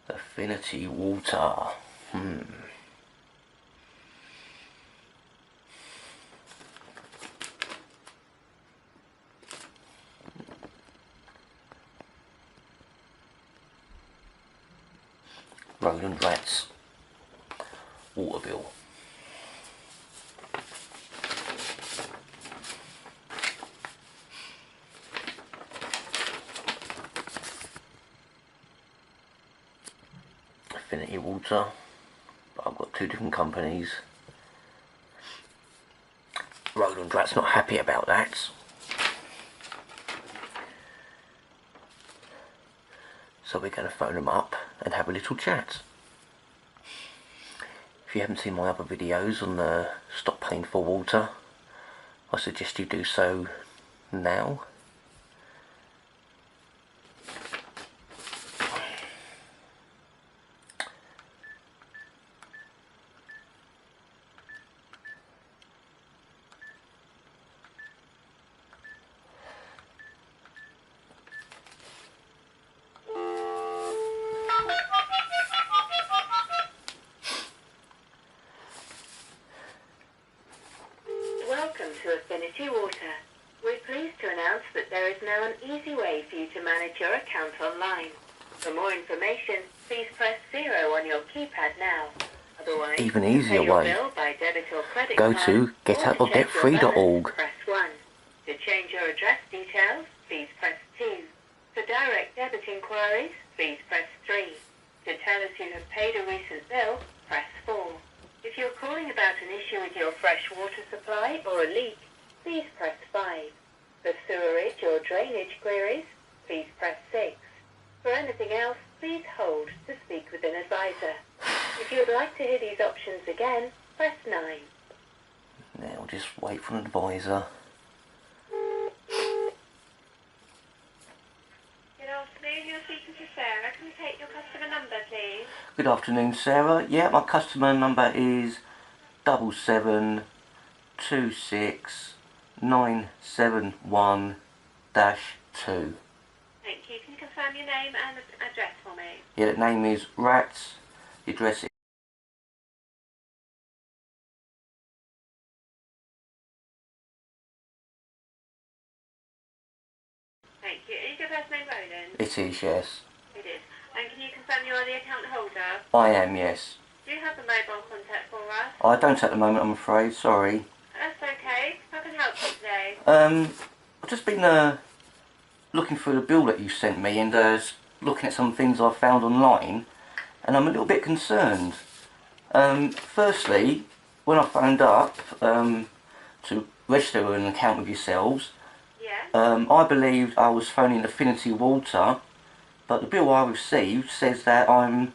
Affinity water. Roland Rats water bill. Affinity water, but I've got two different companies. Roland Rat's not happy about that. So we're going to phone them up and have a little chat. If you haven't seen my other videos on the stop paying for water, I suggest you do so now. Welcome to Affinity Water. We're pleased to announce that there is now an easy way for you to manage your account online. For more information, please press 0 on your keypad now. Otherwise, Even easier pay your way. bill by debit or credit Go card, to or to check your getoutofdebtfree.org. balance, press 1. To change your address details, please press 2. For direct debit inquiries, please press 3. To tell us you have paid a recent bill, press 4. If you're calling about an issue with your fresh water supply or a leak, please press 5. For sewerage or drainage queries, please press 6. For anything else, please hold to speak with an advisor. If you would like to hear these options again, press 9. Now just wait for an advisor. Good afternoon, you're speaking to Sarah. Can I take your customer number, please? Good afternoon, Sarah. Yeah, my customer number is 7726971-2. Thank you. Can you confirm your name and address for me? Yeah, the name is Rats. The address is Thank you. Is your first name Roland? It is, yes. It is. And can you confirm you are the account holder? I am, yes. Do you have a mobile contact for us? I don't at the moment, I'm afraid. Sorry. That's okay. How can I help you today? I've just been looking through the bill that you sent me and looking at some things I've found online, and I'm a little bit concerned. Firstly, when I phoned up to register an account with yourselves, Yeah. I believed I was phoning Affinity Water, but the bill I received says that I'm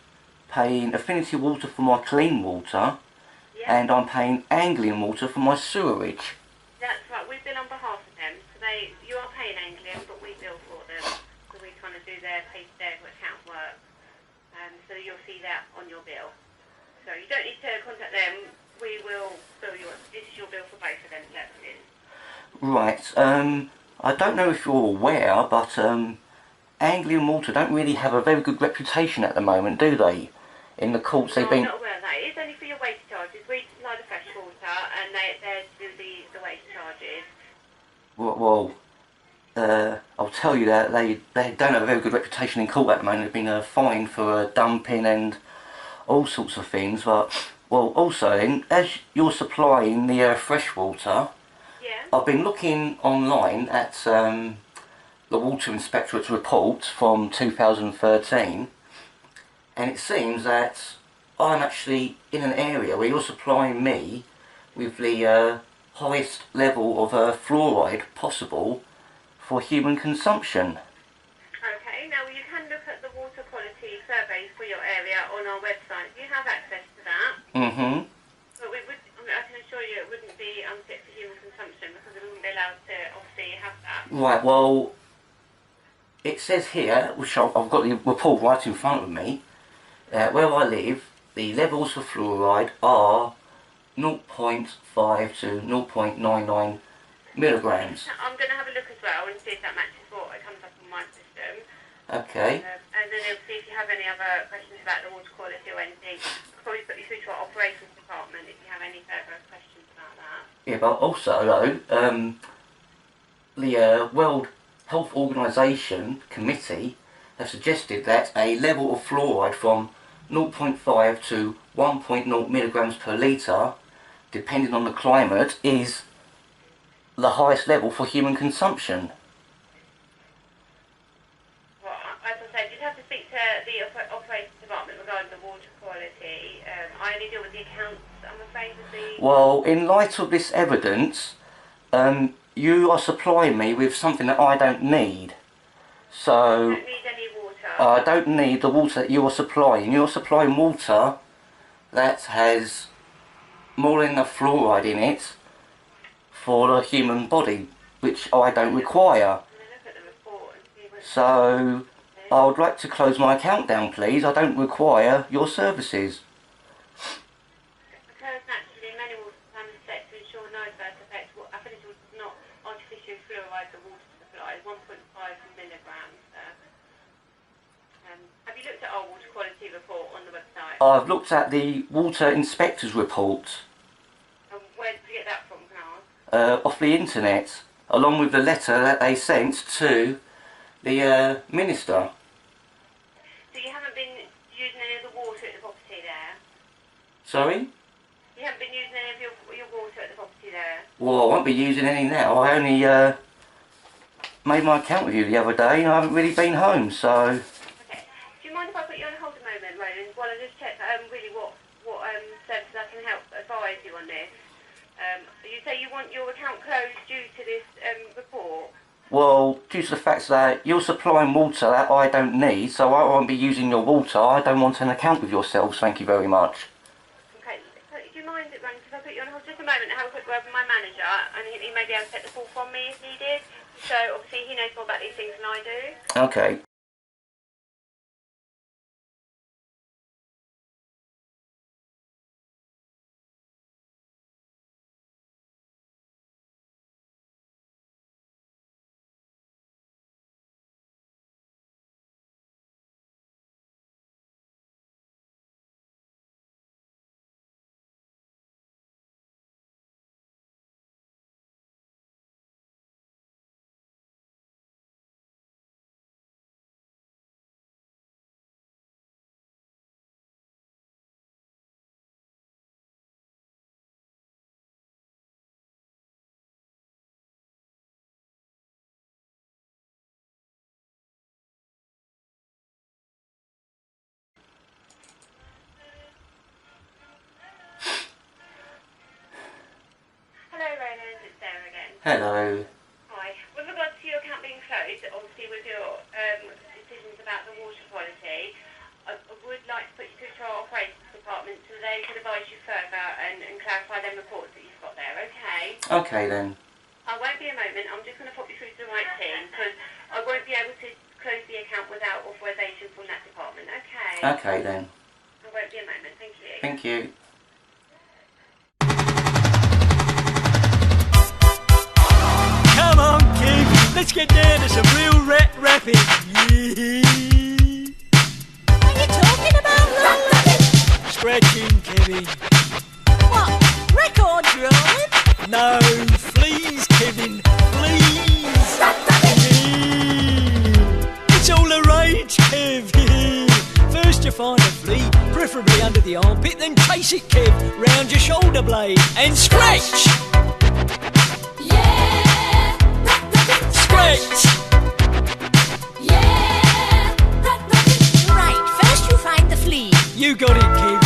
paying Affinity Water for my clean water, Yeah. and I'm paying Anglian Water for my sewerage. That's right. We bill on behalf of them. So you are paying Anglian, but we bill for them. So we kind of do their account work. So you'll see that on your bill. So you don't need to contact them. We will bill you. This is your bill for both of them services. Right, I don't know if you're aware, but Anglian Water don't really have a very good reputation at the moment, do they? In the courts they've been... I'm not aware of that. It is only for your waste charges. We supply the fresh water and they do the waste charges. Well, I'll tell you that they don't have a very good reputation in court at the moment. They've been fined for dumping and all sorts of things, but... Well, also, as you're supplying the fresh water, Yeah. I've been looking online at the Water Inspectorate's report from 2013, and it seems that I'm actually in an area where you're supplying me with the highest level of fluoride possible for human consumption. Okay, now you can look at the water quality survey for your area on our website. You have access to that. Mm-hmm. But I can assure you it wouldn't be unfit for human consumption because we wouldn't be allowed to obviously have that. Right, well, it says here, which I've got the report right in front of me, where I live, the levels for fluoride are 0.5 to 0.99 milligrams. I'm going to have a look as well. well and see if that matches what it comes up on my system. Okay. And then obviously if you have any other questions about the water quality or anything, I'll probably put you through to our operations department if you have any further questions about that. Yeah, but also though, the World Health Organization Committee have suggested that a level of fluoride from 0.5 to 1.0 milligrams per litre, depending on the climate, is the highest level for human consumption. Well, as I said, you'd have to speak to the operations department regarding the water quality. I only deal with the accounts, I'm afraid, with the... Well, in light of this evidence, you are supplying me with something that I don't need. So... You don't need any water. I don't need the water that you are supplying. You are supplying water that has more than enough fluoride in it for the human body, which I don't require. Look at the report and see what... So, I would like to close my account down, please. I don't require your services. Because naturally, many water standards set to ensure no adverse effects. Affinity water does not artificially fluoride the water supply, 1.5 milligrams. Have you looked at our water quality report on the website? I've looked at the Water Inspector's report And where did you get that from, can I ask? off the internet, along with the letter that they sent to the Minister. So you haven't been using any of the water at the property there? Sorry? You haven't been using any of your water at the property there? Well, I won't be using any now. I only made my account with you the other day and I haven't really been home, so... Okay. Do you mind if I put you on hold a moment, Roland, while I just check really what services I can help advise you on this? You say you want your account closed due to this report? Well, due to the fact that you're supplying water that I don't need, so I won't be using your water. I don't want an account with yourselves, thank you very much. Okay, so do you mind, Roland, if I put you on hold just a moment and have a quick word with my manager, and he may be able to take the call from me if needed? So obviously he knows more about these things than I do. Okay. Hello, Roland, it's Sarah again. Hello. Hi. With regards to your account being closed, obviously with your decisions about the water quality, I would like to put you through to our operations department so they can advise you further and clarify them reports that you've got there, okay? Okay then. I won't be a moment, I'm just going to pop you through to the right team because I won't be able to close the account without authorisation from that department, okay? Okay then. I won't be a moment, thank you. Thank you. Come on, kid, let's get down to some real rapping. Yeah. What are you talking about, Roland? Scratching, Kevin. What? Record drawing? No, fleas, Kevin, fleas. Yeah. It's all the rage, Kev. Yeah. First you find a flea, preferably under the armpit, then chase it, Kev, round your shoulder blade and scratch. Yeah. Scratch. Yeah. Right, first you find the flea. You got it, Kev. I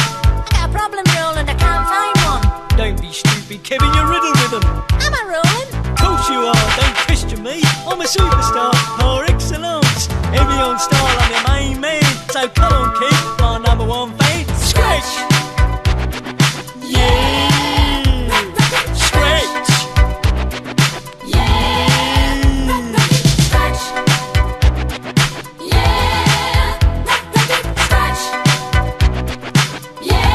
got a problem, Roland, I can't find one. Don't be stupid, Kevin, you're riddled with them. Am I, Roland? Of course you are, don't question me. I'm a superstar, par excellence. Heavy on style, I'm your main man. So come on, kid, my number one fan. Scratch! Yeah! Scratch! Yeah. Scratch. Yeah. Scratch. Yeah.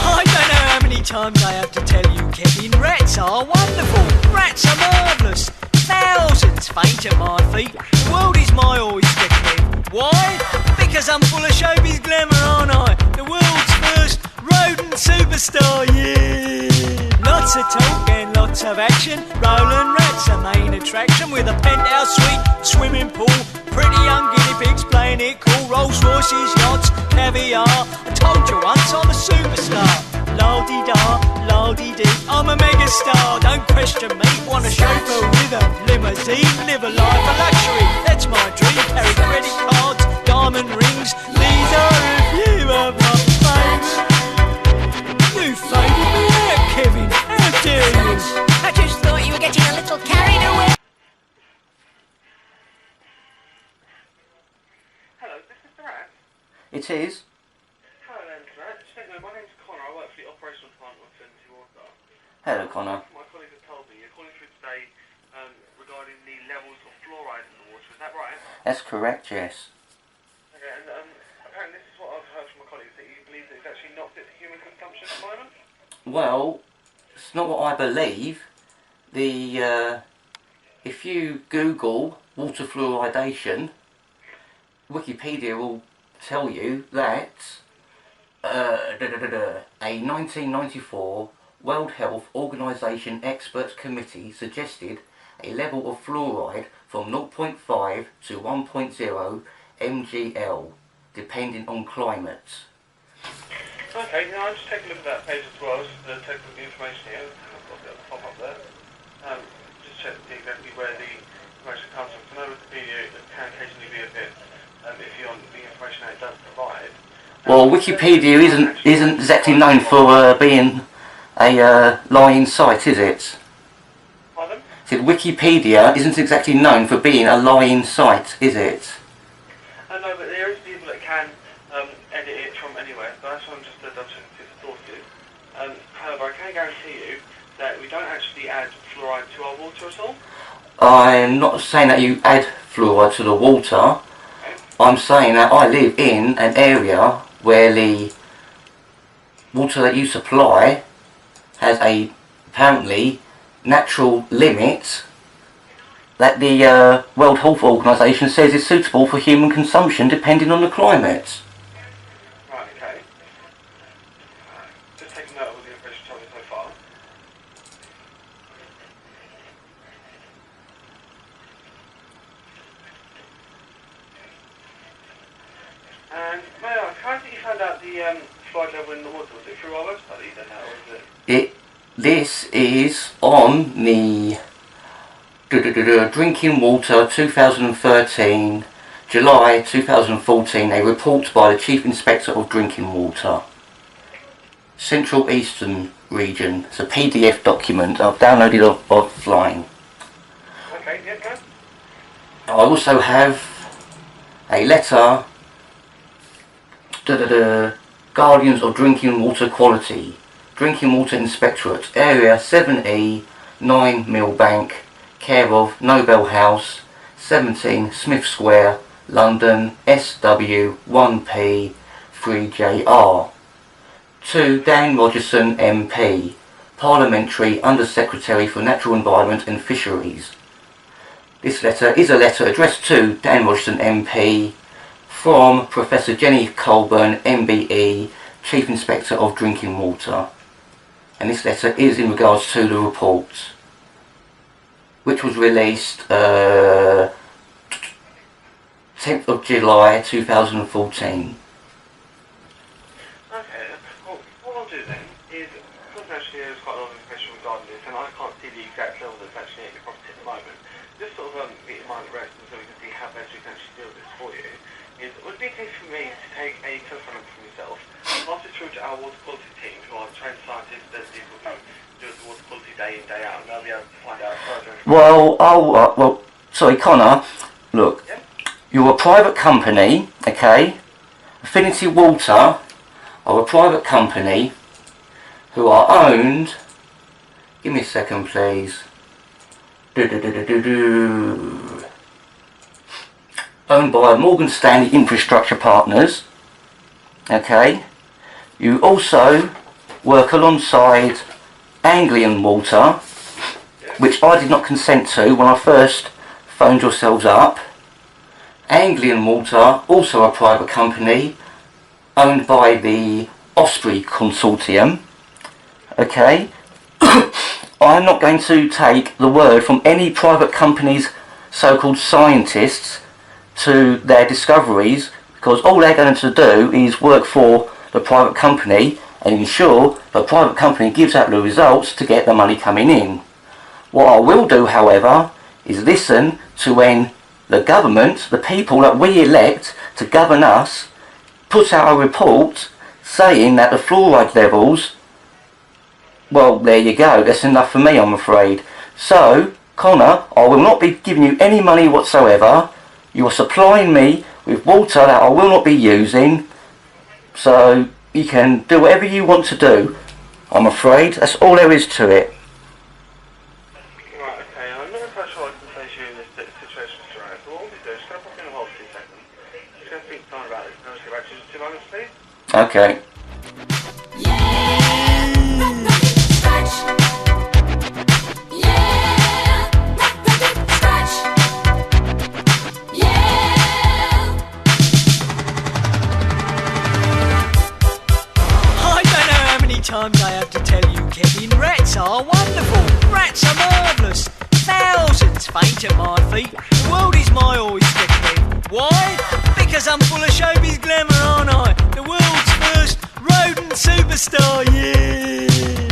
I don't know how many times Sometimes I have to tell you, Kevin, rats are wonderful. Rats are marvellous. Thousands faint at my feet. The world is my oyster, Kev. Why? Because I'm full of showbiz glamour, aren't I? The world's first rodent superstar, yeah. Lots of talk and lots of action. Roland rats are main attraction with a penthouse suite, swimming pool, pretty young guinea pigs playing it cool, Rolls Royces, yachts, caviar. I told you once I'm a superstar. La-di-da, la-di-dee, I'm a megastar. Don't question me. Want a chauffeur with a limousine, live a life of luxury. That's my dream. Carry credit cards, diamond rings. These are a few of my favourites. You faded me out, Kevin. How dare you? I just thought you were getting a little carried away. Hello, is this Mr. Rat? It is. Hello there, Mr. Rat. Just let you know, my name's Connor. I work for the operational department of Infinity Water. Hello, Connor. My colleague has told me you're calling through today regarding the levels of fluoride in the water. Is that right? That's correct, yes. Okay, and apparently this is what I've heard from my colleagues, that you believe that it's actually not fit for human consumption at the moment? Well, it's not what I believe. If you Google water fluoridation, Wikipedia will tell you that a 1994 World Health Organization Experts Committee suggested a level of fluoride from 0.5 to 1.0 mgl, depending on climate. Okay, now I'm just taking a look at that page as well, just to take a look at the information here. I've got the pop up there. Just check to see exactly where the information comes from. So I know Wikipedia can occasionally be a bit iffy on the information that it does provide. Well, Wikipedia isn't exactly known for being a lying site, is it? Pardon? I said Wikipedia isn't exactly known for being a lying site, is it? I know, but there is people that can edit it from anywhere, so that's what I'm just double checking to support you. However, I can guarantee you that we don't actually add fluoride to our water at all. I'm not saying that you add fluoride to the water. Okay. I'm saying that I live in an area where the water that you supply has a apparently natural limit that the World Health Organization says is suitable for human consumption depending on the climate. Right, okay. Just taking note of all the information told me so far. And may I ask, how did you find out the fluoride level in the water? Was it through our website that you done that, or was it? This is on the Drinking Water 2013, July 2014, a report by the Chief Inspector of Drinking Water, Central Eastern Region. It's a PDF document I've downloaded offline. Okay, yeah, go. I also have a letter, Guardians of Drinking Water Quality, Drinking Water Inspectorate, Area 7E, 9 Millbank, care of Nobel House, 17 Smith Square, London, SW 1P 3JR. To Dan Rogerson MP, Parliamentary Under Secretary for Natural Environment and Fisheries. This letter is a letter addressed to Dan Rogerson MP from Professor Jenny Colburn MBE, Chief Inspector of Drinking Water. And this letter is in regards to the report, which was released 10th of July 2014. Okay, well, what I'll do then is, because actually there's quite a lot of information regarding this, and I can't see the exact level that's actually at your property at the moment, just sort of get your mind at rest and so we can see how best we can actually deal with this for you, is it would be a case for me to take a telephone number from yourself, pass it through to our water quality team, who are trained scientists, there's people who do the water quality day in, day out, and they'll be able to find out further information. Sorry, Connor, look, Yeah? you're a private company, okay? Affinity Water are a private company who are owned, give me a second please, owned by Morgan Stanley Infrastructure Partners, okay? You also work alongside Anglian Water, which I did not consent to when I first phoned yourselves up. Anglian Water, also a private company, owned by the Osprey Consortium. Okay, I'm not going to take the word from any private company's so-called scientists to their discoveries, because all they're going to do is work for the private company and ensure the private company gives out the results to get the money coming in. What I will do, however, is listen to when the government, the people that we elect to govern us, put out a report saying that the fluoride levels, well, there you go, that's enough for me, I'm afraid. So, Connor, I will not be giving you any money whatsoever. You are supplying me with water that I will not be using, so you can do whatever you want to do. I'm afraid that's all there is to it. Right, okay, I'm not quite sure I can place you in this situation, Mr. Ryan. So what we'll do is just going to pop in a hold for 2 seconds. Just going to speak to someone about this and I'll just get back to you in 2 moments, please. Okay. Times I have to tell you, Kevin, rats are wonderful. Rats are marvellous. Thousands faint at my feet. The world is my oyster, Kev. Why? Because I'm full of showbiz glamour, aren't I? The world's first rodent superstar, yeah.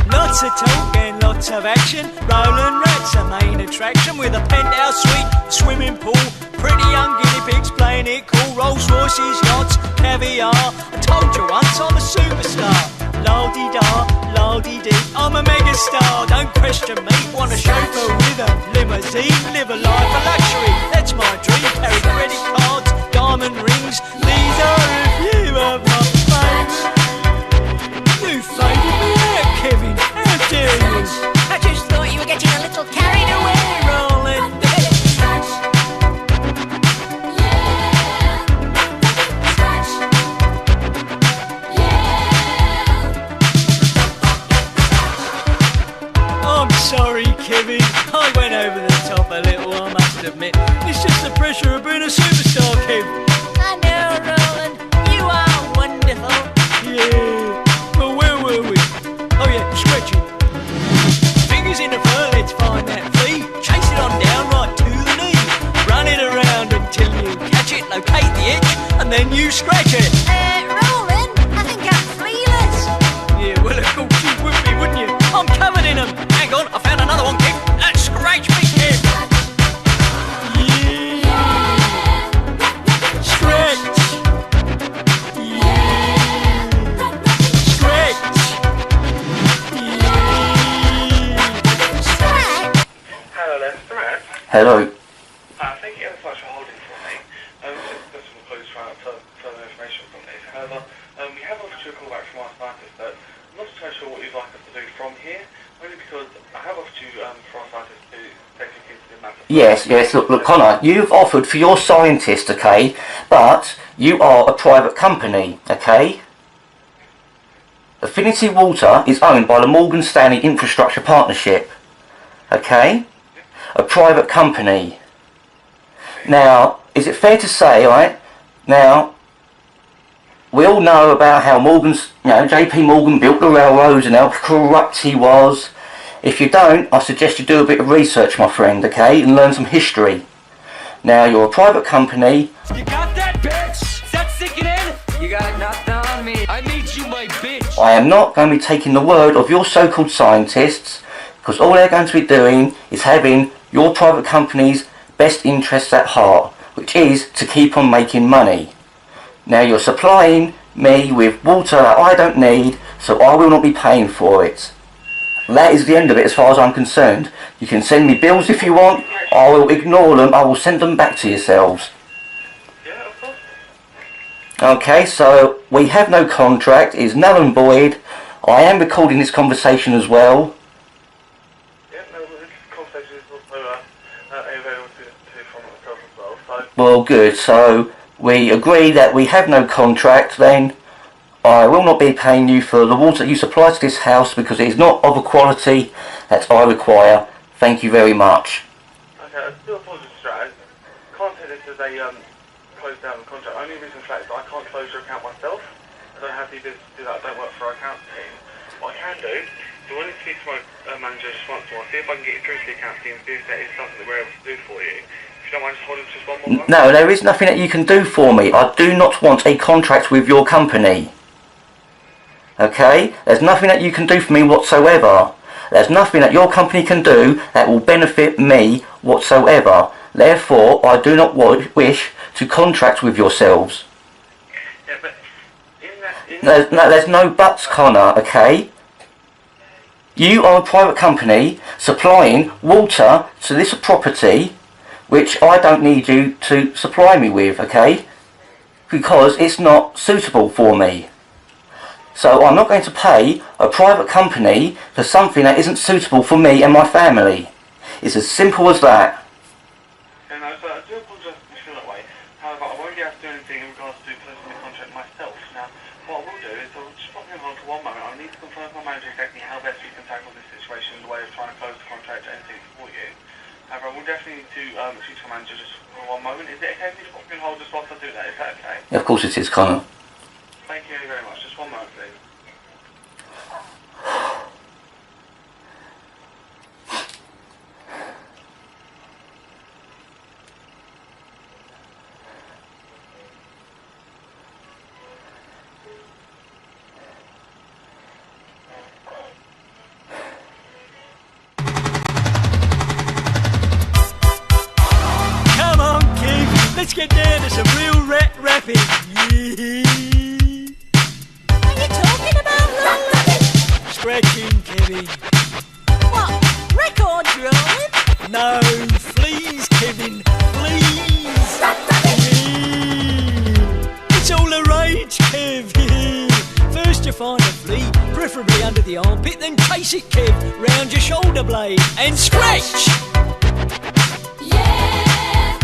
Lots of talk and lots of action. Rolling rats are main attraction, with a penthouse suite, swimming pool, pretty young guinea pigs playing it cool. Rolls Royces, yachts, caviar. I told you once I'm a superstar. La-dee-da, la-dee-dee, I'm a megastar, don't question me. Want a chauffeur with a limousine, live a life of luxury, that's my dream. Carry credit cards, diamond rings, these are a few of my favourites. You faded me out, Kevin, how dare you? I just thought you were getting a little carried away. Rolling. Sorry, Kevin, I went over the top a little, I must admit. It's just the pressure of being a superstar, Kev. I know, Roland. You are wonderful. Yeah, well, where were we? Oh yeah, stretching. Fingers in the fur, let's find that flea. Chase it on down right to the knee. Run it around until you catch it, locate the itch, and then you scratch it. Roland, I think I'm flealess. Yeah, well, of course you would be, wouldn't you? I'm covered in them. Hang on, I found another one, Kev. Scratch me, Kev. Yeah. Stretch. Yeah. Stretch. Yeah. Hello there, Mr. Ryan. Hello. Thank you ever so much for holding for me. Just got some clues to find out further information from this. However, we have offered you a call back from our scientist, but I'm not so sure what you'd like us to do from here. Only because I have offered you for our scientist to take you into the matter. Yes, look, Connor, you've offered for your scientist, okay, but you are a private company, okay? Affinity Water is owned by the Morgan Stanley Infrastructure Partnership, okay? A private company. Now, is it fair to say, right, now, we all know about how JP Morgan built the railroads and how corrupt he was. If you don't, I suggest you do a bit of research, my friend, okay, and learn some history. Now, you're a private company. You got that, bitch? Is that sinking in? You got nothing on me. I need you, my bitch. I am not going to be taking the word of your so-called scientists, because all they're going to be doing is having your private company's best interests at heart, which is to keep on making money. Now, you're supplying me with water that I don't need, so I will not be paying for it. That is the end of it as far as I'm concerned. You can send me bills if you want. I will ignore them. I will send them back to yourselves. Yeah, of course. Okay, so we have no contract. It's null and void. I am recording this conversation as well. Yeah, no, this conversation is also available to from myself as well. So Well, good. So we agree that we have no contract. Then I will not be paying you for the water that you supply to this house because it is not of a quality that I require. Thank you very much. Okay, I do apologise for that. I can't take this as a close down contract. Only reason for that is that I can't close your account myself. I don't have the ability to do that. I don't work for our account team. What I can do is I need to speak to my manager just once more, see if I can get you through to the account team and see if that is something that we're able to do for you. If you don't mind just holding just one more moment. No, there is nothing that you can do for me. I do not want a contract with your company. Okay? There's nothing that you can do for me whatsoever. There's nothing that your company can do that will benefit me whatsoever. Therefore, I do not wish to contract with yourselves. Yeah, but There's no buts, Connor, okay? You are a private company supplying water to this property, which I don't need you to supply me with, okay? Because it's not suitable for me. So I'm not going to pay a private company for something that isn't suitable for me and my family. It's as simple as that. Okay, no, so I do apologise if you feel that way. However, I won't be able to do anything in regards to closing the contract myself. Now, what I will do is I'll just pop you on hold for one moment. I need to confirm with my manager exactly how best we can tackle this situation in the way of trying to close the contract or anything for you. However, I will definitely need to speak to my manager just for one moment. Is it okay if you just pop me on hold just whilst I do that? Is that okay? Of course it is, Connor. Thank you very much. Just one moment, please. Come on, Kev, let's get down to some real rapping. Yeah. What are you talking about, Roland? Scratching, Kevin. What? Records rolling? No, please, Kevin, please. Yeah. It's all the rage, Kev. Yeah. First you find a flea, preferably under the armpit, then chase it, Kev, round your shoulder blade and scratch. Yeah.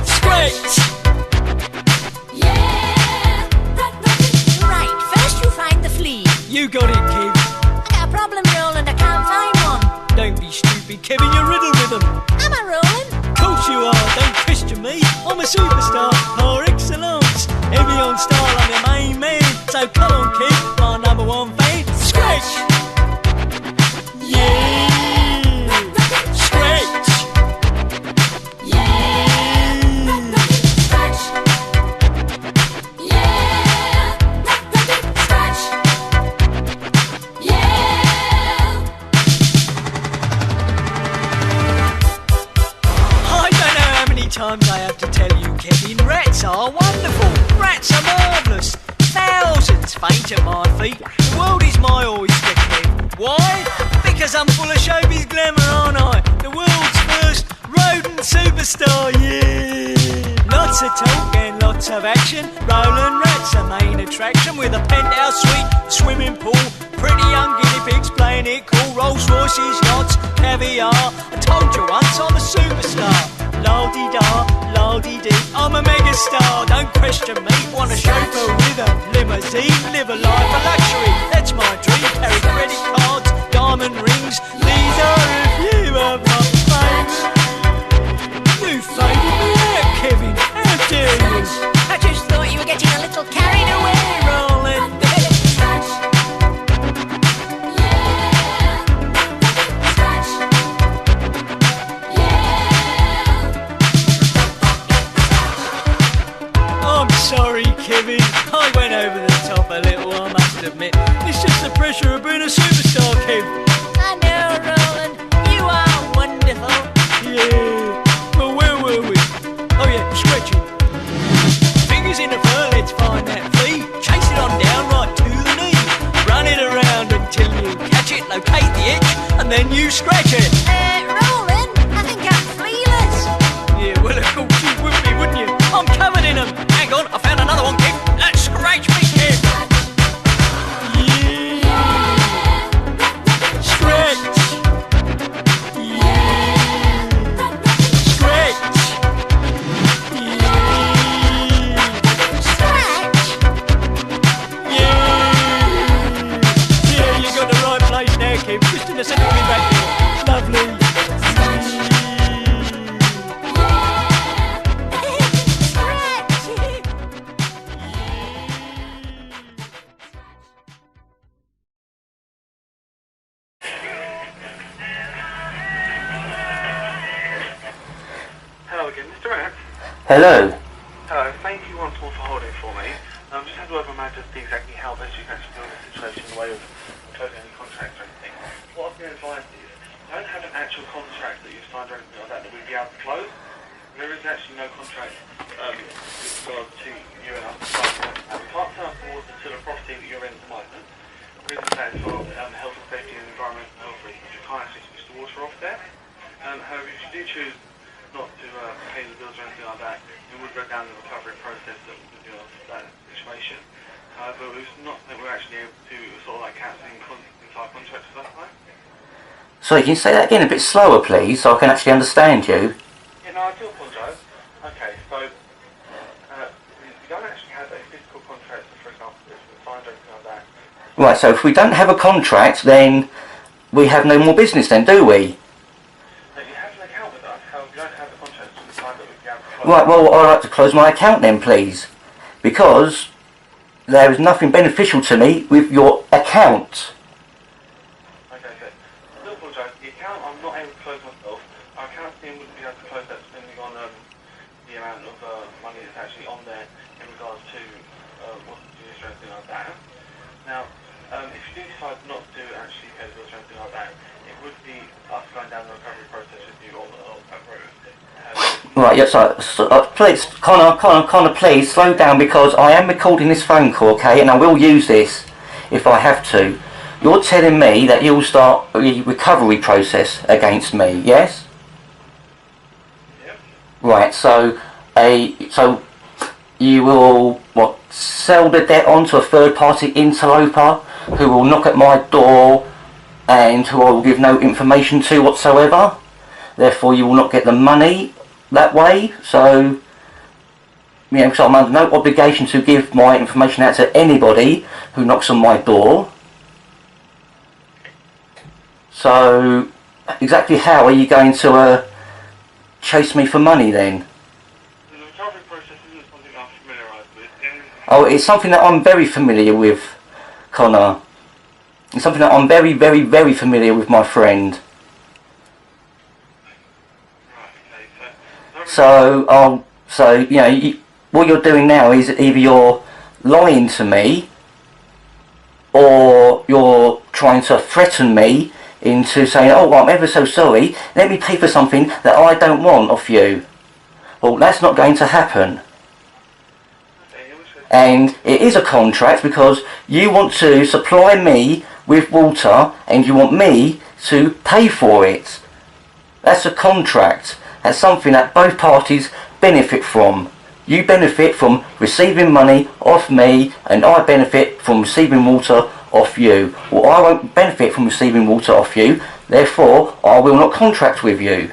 Scratch. Yeah. Right, first you find the flea. You got it, Kev. I got a problem, Roland, I can't find one. Don't be stupid, Kevin, you're riddled with them. Am I, Roland? Of course you are, don't question me. I'm a superstar par excellence. Heavy on style, I'm your main man. So come on, kid, my number one fan. Scratch! Yeah! Scratch! Yeah. Scratch. Yeah. Scratch. Yeah. I don't know how many times I have to tell you, Kevin, rats are wonderful. Rats are marvellous. Thousands faint at my feet. The world is my oyster, Kev. Why? Because I'm full of showbiz glamour, aren't I? The world's first rodent superstar, yeah. Lots of talk and lots of action. Roland Rat's a main attraction with a penthouse suite, swimming pool, pretty young guinea pigs playing it cool, Rolls Royces, yachts, caviar. I told you once I'm a superstar. La-di-da, la-di-dee, I'm a megastar, don't question me. Want a chauffeur with a limousine, live a life of luxury, that's my dream. Carry credit cards, diamond rings, these are a few of my favourites. You faded me out, Kevin, how dare you? I just thought you were getting a little carried away, Roland. I'm sorry, Kevin. I went over the top a little, I must admit. It's just the pressure of being a superstar, Kev. I know, Roland. You are wonderful. Yeah. Well, where were we? Oh yeah, scratching. Fingers in the fur, let's find that flea. Chase it on down right to the knee. Run it around until you catch it, locate the itch, and then you scratch it. Roland, I think I'm flealess. Yeah, well, of course you would be, wouldn't you? I'm covered in them. Hang on, I found another one, Kev. Let's scratch me, Kev. Yeah. Scratch. Yeah. Scratch. Yeah. Scratch. Yeah. Just in a second, I'll be back. Lovely. Hello again, Mr. Rat. Hello. Hello, thank you once more for holding for me. Just had to over my to see exactly how best you can actually deal with the situation in the way of closing any contracts or anything. What I've been advised is, I don't have an actual contract that you've signed or anything like that that we'd be able to close. There is actually no contract with regard to you and us. We can't turn up towards until the property that you're in at the moment. The reason for that is for health and safety and environmental health reasons. You can't actually switch the water off there. However, if you do choose not to pay the bills or anything like that, we would go down the recovery process that would deal with that situation. But it's not that we're actually able to sort of like cancel entire contracts at that time. Sorry, can you say that again a bit slower, please, so I can actually understand you? Yeah, no, I do apologise. Okay, so we don't actually have a physical contract, for example, that's been signed or anything like that. Right, so if we don't have a contract, then we have no more business then, do we? You have an account with us, however, we don't have the contract to the time that we'd be able to close. Right, well, I'd like to close my account then, please. Because there is nothing beneficial to me with your account. Okay, so I do apologise. The account I'm not able to close myself. Our accounts team wouldn't be able to close that depending on the amount of money that's actually on there in regards to what's the use or anything like that. Now, if you do decide not to actually pay the bills or anything like that, it would be us going down the recovery process with you on that route. Right, yes, please, Connor, please slow down because I am recording this phone call, okay, and I will use this if I have to. You're telling me that you'll start a recovery process against me, yes? Yep. Right, so you will sell the debt on to a third-party interloper who will knock at my door and who I will give no information to whatsoever. Therefore, you will not get the money that way. So, because I'm under no obligation to give my information out to anybody who knocks on my door. So, exactly how are you going to chase me for money then? The recovery process isn't something I'm familiarised with. Oh, it's something that I'm very familiar with, Connor. It's something that I'm very, very, very familiar with, my friend. So you know, what you're doing now is either you're lying to me, or you're trying to threaten me into saying, oh, well, I'm ever so sorry, let me pay for something that I don't want off you. Well, that's not going to happen. And it is a contract because you want to supply me with water and you want me to pay for it. That's a contract. That's something that both parties benefit from. You benefit from receiving money off me and I benefit from receiving water off you. Well, I won't benefit from receiving water off you, therefore I will not contract with you.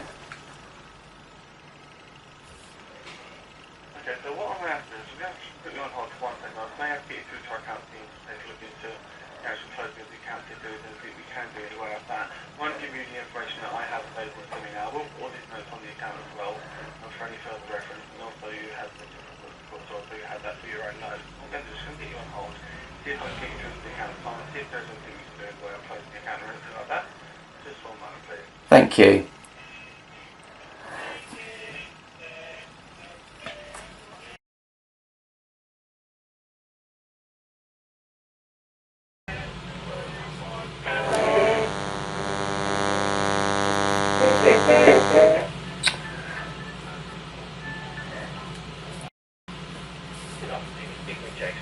Okay, so what I'm going to have to do is we're going to put you on hold for 1 second. I may have to get you through to our account team to take a look into the actual closing of the account if there is anything we can do anyway of that. I won't give you the information that I have available to me now. I will put all these notes on the account as well for any further reference, and also you have the so you have that for your own notes. I'm going to just get you on hold, see if I can get you through to the account time, see if there's anything we can do in the way of closing the account or anything like that. Just 1 moment, please. Thank you.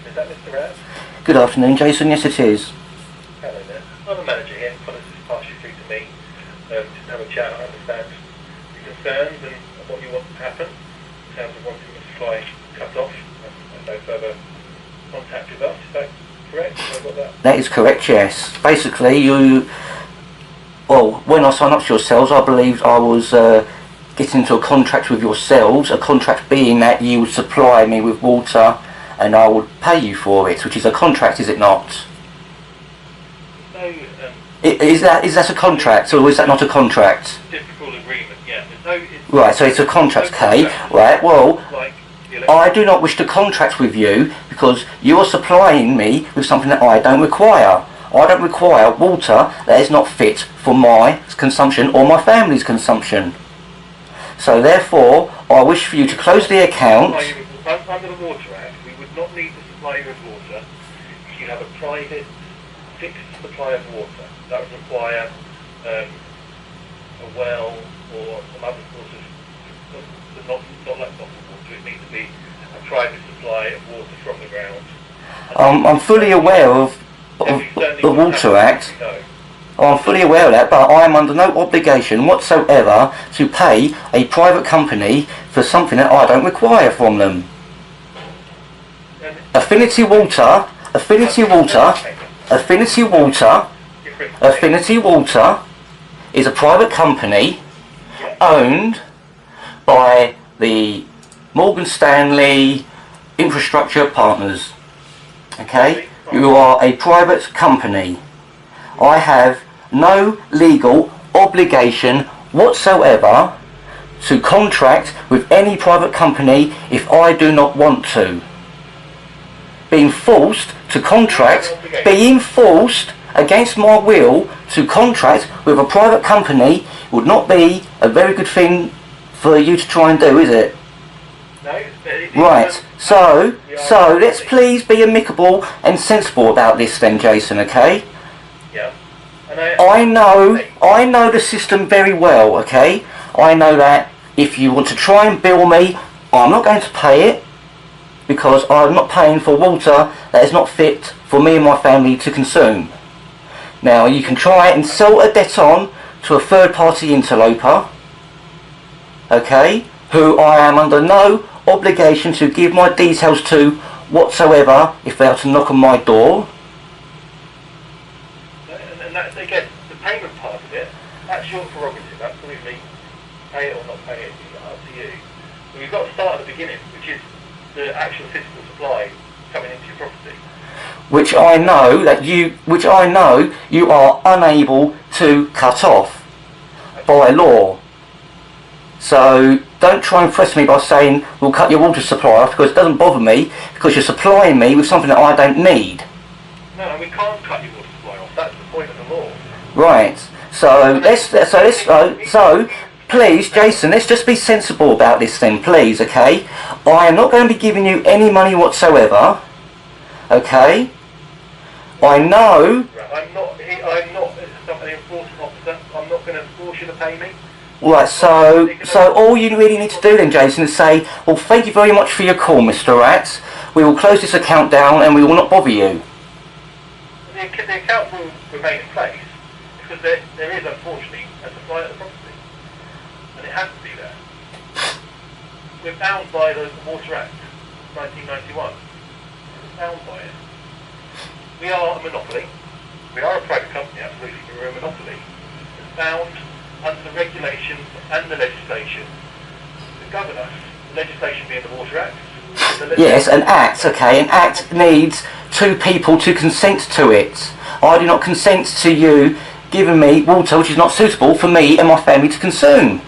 Is that Mr. Raz? Good afternoon, Jason. Yes, it is. Hello there. I'm a manager here. I'll just pass you through to me. Just have a chat and understand your concerns and what you want to happen in terms of wanting the supply cut off and no further contact with us. Is that correct? Have I got that? That is correct, yes. Basically, when I signed up to yourselves, I believed I was getting into a contract with yourselves, a contract being that you would supply me with water and I would pay you for it, which is a contract, is it not? No Is that a contract, or is that not a contract? Typical agreement, yeah. There's no, it's Right, so it's a contract, no okay. contract. Right, well, Like the I do not wish to contract with you because you are supplying me with something that I don't require. I don't require water that is not fit for my consumption or my family's consumption. So therefore, I wish for you to close the account. Under the Water Act, we would not need to supply you with water if you have a private fixed supply of water. That would require a well or some other sort of, but not like bottled water. It needs to be a private supply of water from the ground. I'm fully aware of the Water Act. I'm fully aware of that, but I am under no obligation whatsoever to pay a private company for something that I don't require from them. Affinity Water is a private company owned by the Morgan Stanley Infrastructure Partners. Okay? You are a private company. I have no legal obligation whatsoever to contract with any private company if I do not want to. Being forced to contract, being forced against my will to contract with a private company would not be a very good thing for you to try and do, is it? Right, so let's please be amicable and sensible about this then, Jason, okay? Yeah. I know the system very well, okay? I know that if you want to try and bill me, I'm not going to pay it because I'm not paying for water that is not fit for me and my family to consume. Now, you can try and sell a debt on to a third-party interloper, okay, who I am under no obligation to give my details to whatsoever if they are to knock on my door. And that's, again, the payment part of it, that's your prerogative, absolutely. Pay it or not pay it, it's up to you. But we've got to start at the beginning, which is the actual physical supply coming into your property. Which I know you are unable to cut off by law. So don't try and press me by saying we'll cut your water supply off, because it doesn't bother me because you're supplying me with something that I don't need. No, we can't cut your water supply off. That's the point of the law. Right. So please, Jason, let's just be sensible about this thing, please, okay? I am not going to be giving you any money whatsoever, okay? I know... I'm not an enforcement officer. I'm not going to force you to pay me. Right, so all you really need to do then, Jason, is say, well, thank you very much for your call, Mr. Rat. We will close this account down and we will not bother you. The account will remain in place because there is, unfortunately, a supply at the property. And it has to be there. We're bound by the Water Act, 1991. We're bound by it. We are a monopoly. We are a private company, absolutely, but we're a monopoly. We're bound under the regulations and the legislation that govern us. The legislation being the Water Act. Yes, an act, okay. An act needs two people to consent to it. I do not consent to you giving me water which is not suitable for me and my family to consume.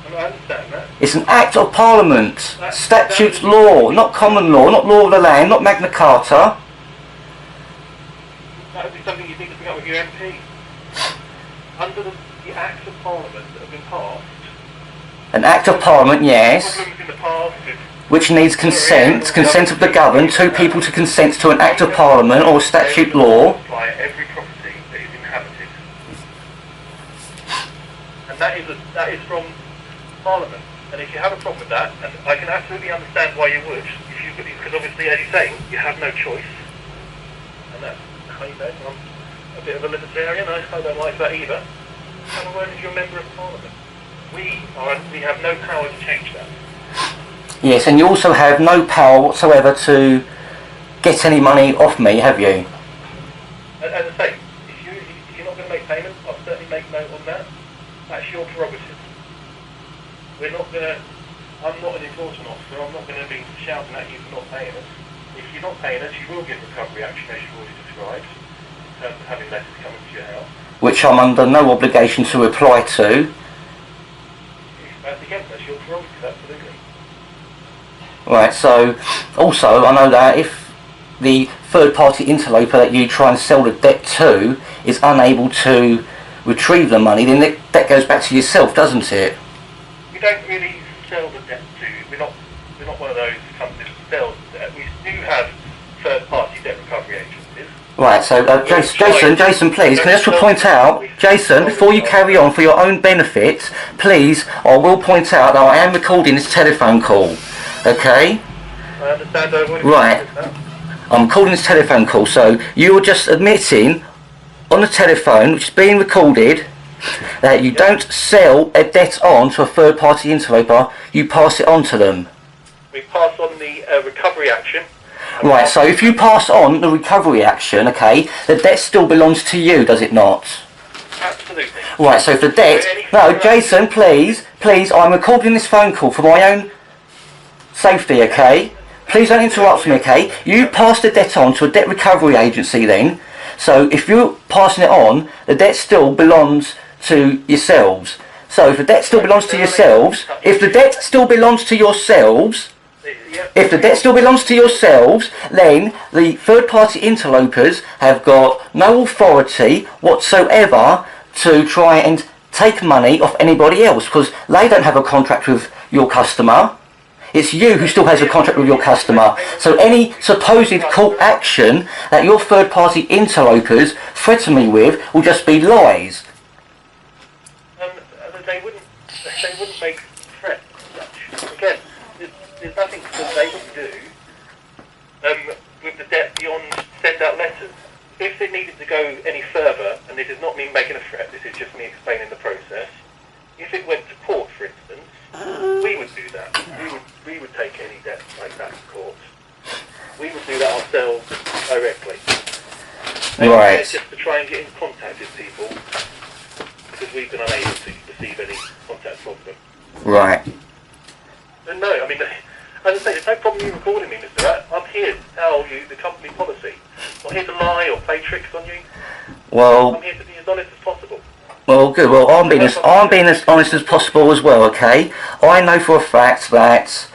I understand that. It's an act of Parliament, statute law, not common law, not law of the land, not Magna Carta. That would be something you need to bring up with your MP. Under the acts of Parliament that have been passed. An act of Parliament, yes, Problems in the past with which needs consent of the governed, two people to consent to an act of Parliament or a statute law. By every property that is inhabited. And that is from Parliament. And if you have a problem with that, and I can absolutely understand why you would, because obviously, as you say, you have no choice. And that's how you know, I'm a bit of a libertarian, I don't like that either. Have a word if you're a member of Parliament. We have no power to change that. Yes, and you also have no power whatsoever to get any money off me, have you? As I say, if you're not going to make payment, I'll certainly make note on that. That's your prerogative. I'm not an enforcement officer, I'm not going to be shouting at you for not paying us. If you're not paying us, you will get recovery action as you've already described, in terms of having letters come into your house. which I'm under no obligation to reply to. That's your prerogative, absolutely. Right, so also I know that if the third party interloper that you try and sell the debt to is unable to retrieve the money, then that goes back to yourself, doesn't it? We don't really sell the debt to, we're not one of those companies that sells debt. We do have third party debt recovery agencies. Right, so Jason, please, can I just point out, Jason, before you carry on, for your own benefit, please, I will point out that I am recording this telephone call, okay? I understand. Right, I'm recording this telephone call, so you are just admitting on the telephone, which is being recorded, that you don't sell a debt on to a third party interloper, you pass it on to them. We pass on the recovery action. Right, so if you pass on the recovery action, okay, the debt still belongs to you, does it not? Absolutely. Right, so if the debt... No, Jason, please, I'm recording this phone call for my own safety, okay? Please don't interrupt me, okay? You pass the debt on to a debt recovery agency then, so if you're passing it on, the debt still belongs to yourselves. So if the debt still belongs to yourselves, then the third party interlopers have got no authority whatsoever to try and take money off anybody else, because they don't have a contract with your customer. It's you who still has a contract with your customer. So any supposed court action that your third party interlopers threaten me with will just be lies. They wouldn't make threats as such. Again, there's nothing that they can do with the debt beyond send out letters. If it needed to go any further, and this is not me making a threat, this is just me explaining the process, if it went to court, for instance, we would do that. We would take any debt like that to court. We would do that ourselves directly. Right. Just to try and get in contact with people, because we've been unable to receive any contact from them. Right. And no, I mean, as I say, there's no problem you recording me, Mr. Rat. I'm here to tell you the company policy. I'm not here to lie or play tricks on you. Well... I'm here to be as honest as possible. Well, good. Well, I'm being as honest as possible as well, okay? I know for a fact that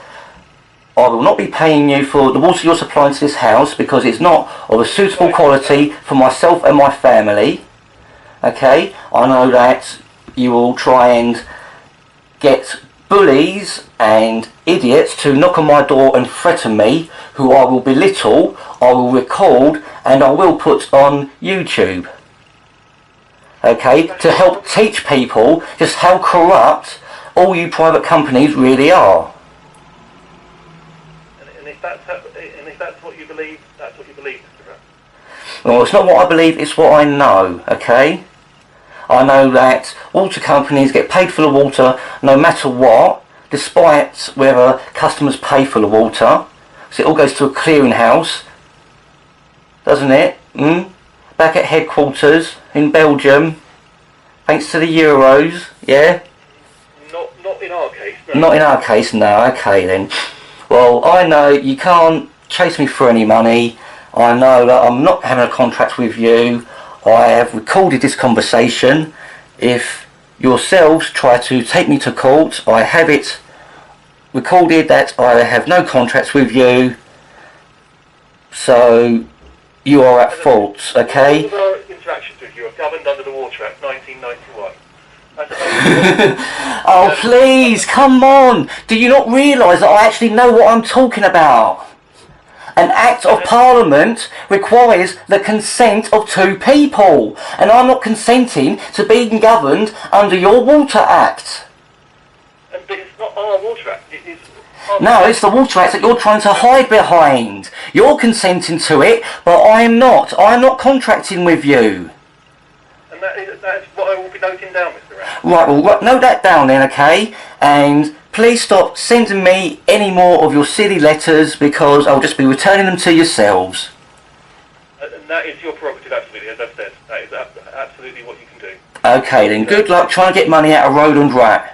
I will not be paying you for the water you're supplying to this house because it's not of a suitable quality for myself and my family, okay? I know that you will try and get bullies and idiots to knock on my door and threaten me, who I will belittle, I will record, and I will put on YouTube. Okay, to help teach people just how corrupt all you private companies really are. And if that's what you believe, that's what you believe, Mr. Rat. Well, it's not what I believe, it's what I know, okay? I know that water companies get paid for the water no matter what, despite whether customers pay for the water. So it all goes to a clearinghouse, doesn't it? Back at headquarters in Belgium, thanks to the euros, yeah? Not in our case, no. Not in our case, no, okay then. Well, I know you can't chase me for any money. I know that I'm not having a contract with you. I have recorded this conversation. If yourselves try to take me to court, I have it recorded that I have no contracts with you. So you are at fault, okay? All of our interactions with you are governed under the Water Act 1991. Oh please, come on! Do you not realise that I actually know what I'm talking about? An Act of Parliament requires the consent of two people, and I'm not consenting to being governed under your Water Act. But it's not our Water Act, it is... No, it's the Water Act that you're trying to hide behind. You're consenting to it, but I am not. I am not contracting with you. And that is what I will be noting down, Mr. Rat. Right, well, note that down then, okay? And please stop sending me any more of your silly letters, because I'll just be returning them to yourselves. And that is your prerogative, absolutely, as I've said. That is absolutely what you can do. Okay then, good luck trying to get money out of Roland Rat.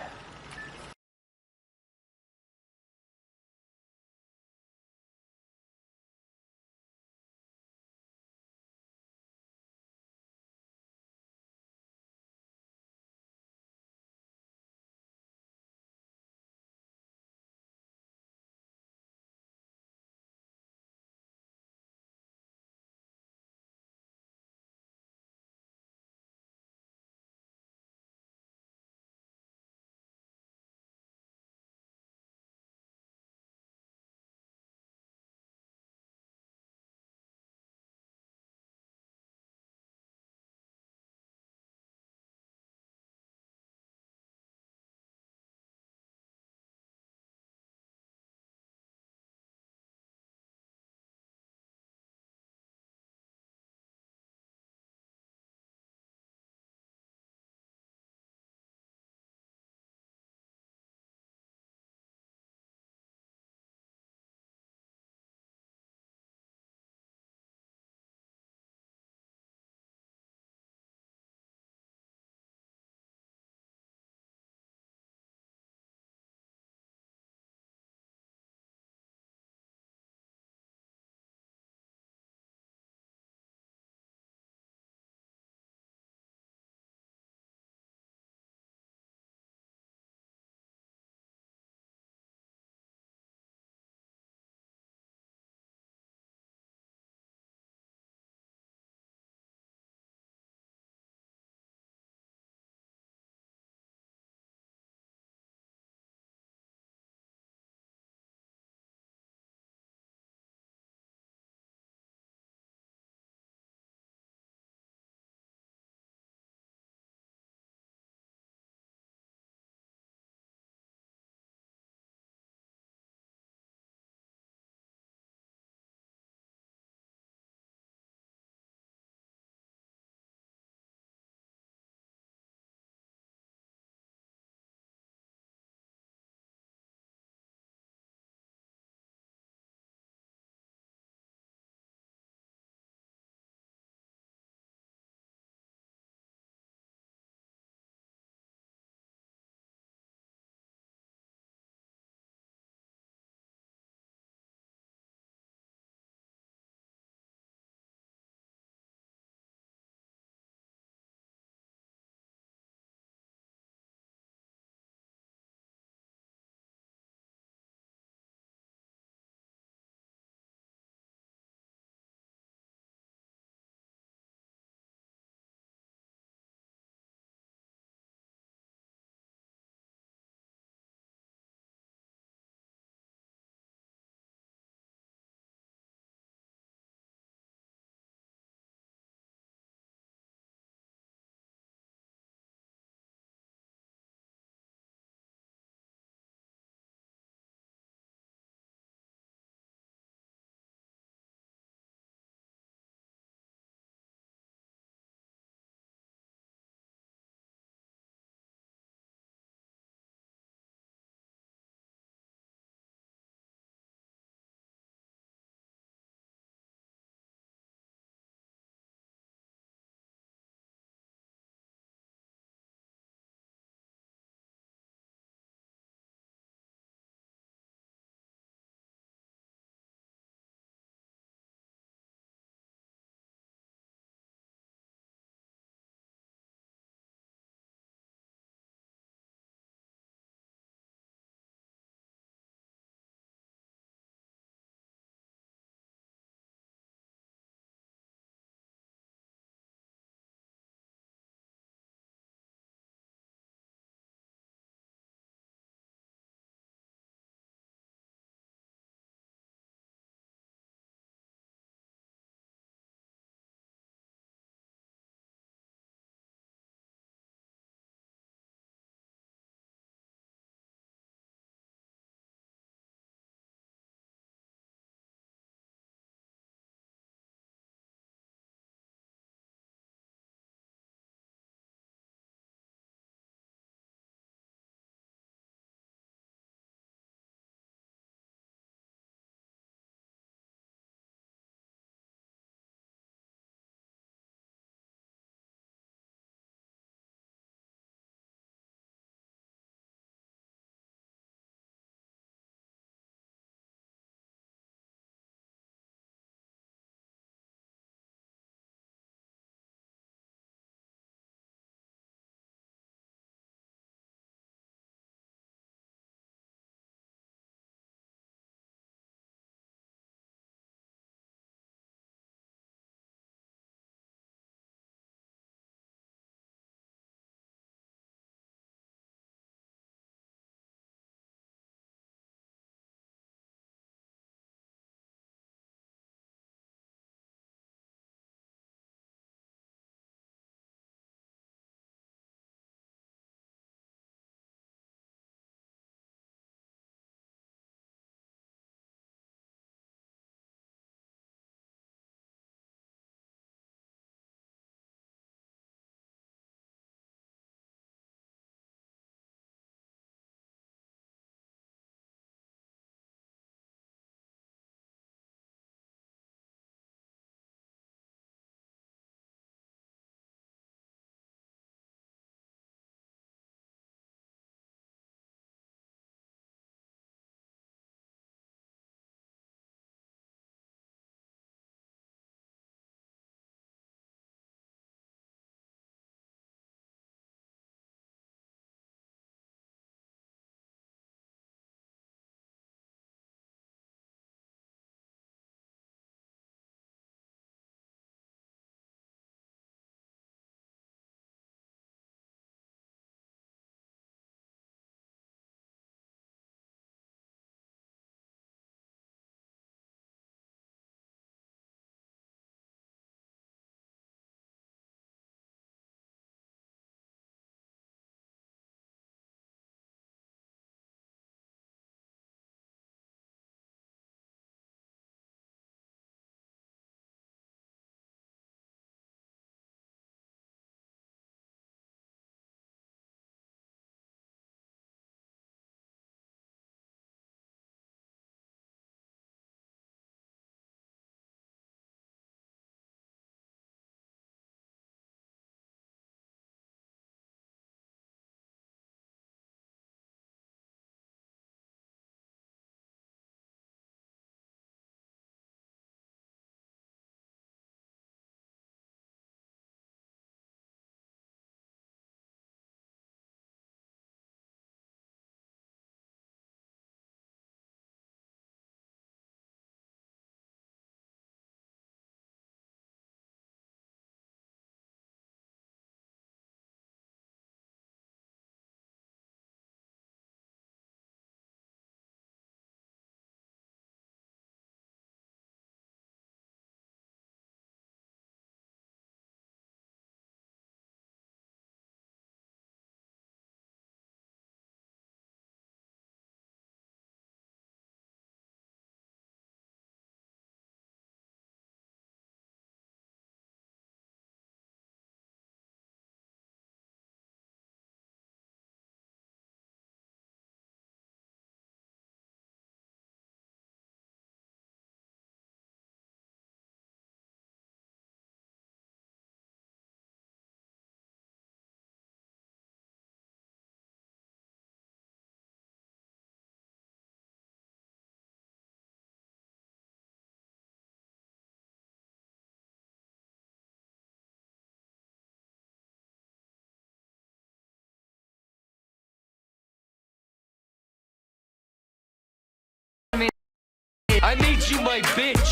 you my bitch.